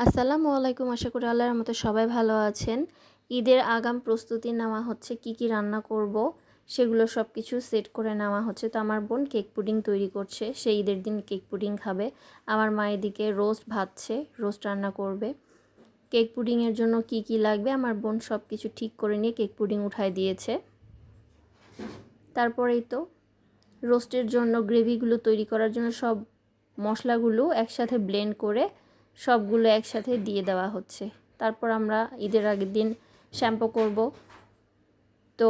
আসসালামু আলাইকুম। আশা করি আল্লাহর রহমতে সবাই ভালো আছেন। ঈদের আগাম প্রস্তুতি নেওয়া হচ্ছে, কি কি রান্না করব সেগুলো সব কিছু সেট করে নেওয়া হচ্ছে। তো আমার বোন কেক পুডিং তৈরি করছে, সে ঈদের দিন কেক পুডিং খাবে। আমার মা এদিকে রোস্ট ভাজছে, রোস্ট রান্না করবে। কেক পুডিংয়ের জন্য কি কি লাগবে আমার বোন সব কিছু ঠিক করে নিয়ে কেক পুডিং উঠায় দিয়েছে। তারপরেই তো রোস্টের জন্য গ্রেভিগুলো তৈরি করার জন্য সব মশলাগুলো একসাথে ব্লেন্ড করে সবগুলো একসাথে দিয়ে দেওয়া হচ্ছে। তারপর আমরা ঈদের আগের দিন শ্যাম্পু করব। তো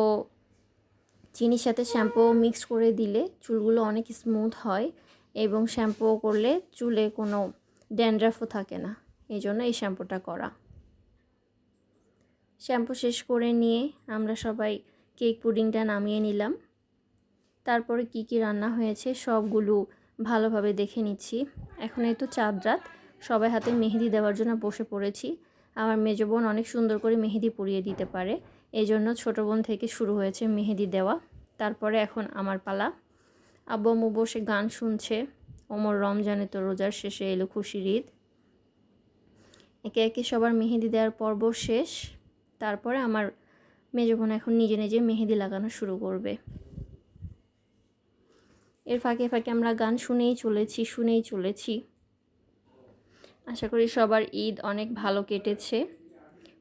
চিনির সাথে শ্যাম্পু মিক্স করে দিলে চুলগুলো অনেক স্মুথ হয় এবং শ্যাম্পু করলে চুলে কোনো ড্যান্ড্রাফও থাকে না, এই জন্য এই শ্যাম্পুটা করা। শ্যাম্পু শেষ করে নিয়ে আমরা সবাই কেক পুডিংটা নামিয়ে নিলাম। তারপরে কি কি রান্না হয়েছে সবগুলো ভালোভাবে দেখে নিচ্ছি। এখন এই তো চাঁদ রাত, সবাই হাতে মেহেদি দেওয়ার জন্য বসে পড়েছি। আমার মেজো বোন অনেক সুন্দর করে মেহেদি পরিয়ে দিতে পারে, এই জন্য ছোটো বোন থেকে শুরু হয়েছে মেহেদি দেওয়া। তারপরে এখন আমার পালা। আব্বু আম্মু বসে গান শুনছে। ওমর রমজানে তো রোজার শেষে এলো খুশির ঈদ। একে একে সবার মেহেদি দেওয়ার পর্ব শেষ। তারপরে আমার মেজো বোন এখন নিজে নিজে মেহেদি লাগানো শুরু করবে। এর ফাঁকে ফাঁকে আমরা গান শুনেই চলেছি। আশা করি সবার ঈদ অনেক ভালো কেটেছে।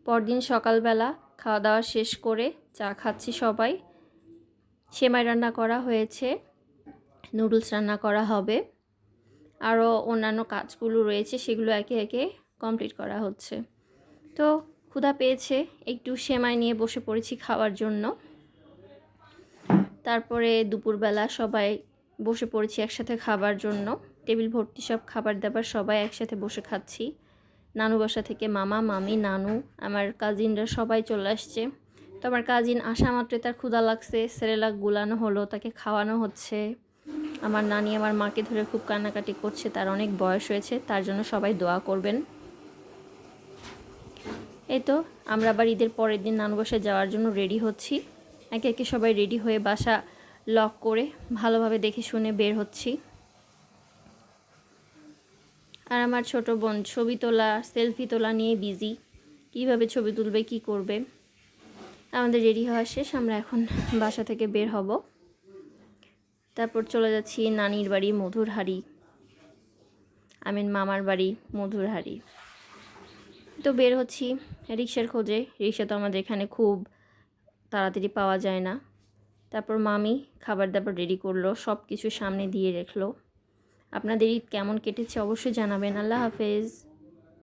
পরদিন সকালবেলা খাওয়া দাওয়া শেষ করে চা খাচ্ছি সবাই। সেমাই রান্না করা হয়েছে, নুডলস রান্না করা হবে, আরও অন্যান্য কাজগুলো রয়েছে, সেগুলো একে একে কমপ্লিট করা হচ্ছে। তো ক্ষুধা পেয়েছে, একটু সেমাই নিয়ে বসে পড়েছি খাওয়ার জন্য। তারপরে দুপুরবেলা সবাই বসে পড়েছি একসাথে খাবার জন্য। টেবিল ভর্তি সব খাবার দাবার, সবাই একসাথে বসে খাচ্ছি। নানু বাসা থেকে মামা মামি নানু আমার কাজিনরা সবাই চলে আসছে। তো আমার কাজিন আসা মাত্রই তার ক্ষুধা লাগছে, সেরেলাক গুলানো হলো, তাকে খাওয়ানো হচ্ছে। আমার নানি আমার মাকে ধরে খুব কান্নাকাটি করছে, তার অনেক বয়স হয়েছে, তার জন্য সবাই দোয়া করবেন। এই তো আমরা আবার ঈদের পরের দিন নানু বাসায় যাওয়ার জন্য রেডি হচ্ছি। একে একে সবাই রেডি হয়ে বাসা লক করে ভালোভাবে দেখে শুনে বের হচ্ছি। আর আমার ছোট বোন ছবি তোলা সেলফি তোলা নিয়ে বিজি, কীভাবে ছবি তুলবে কি করবে। আমাদের রেডি হওয়া শেষ, আমরা এখন বাসা থেকে বের হব। তারপর চলে যাচ্ছি নানির বাড়ি মধুরহারি, আমিন মামার বাড়ি মধুরহারি। তো বের হচ্ছি রিক্সার খোঁজে। রিক্সা তো আমাদের এখানে খুব তাড়াতাড়ি পাওয়া যায় না। তারপর মামি খাবার দাবার রেডি করলো, সব কিছু সামনে দিয়ে রাখলো। আপনাদের ঈদ কেমন কেটেছে অবশ্যই জানাবেন। আল্লাহ হাফেজ।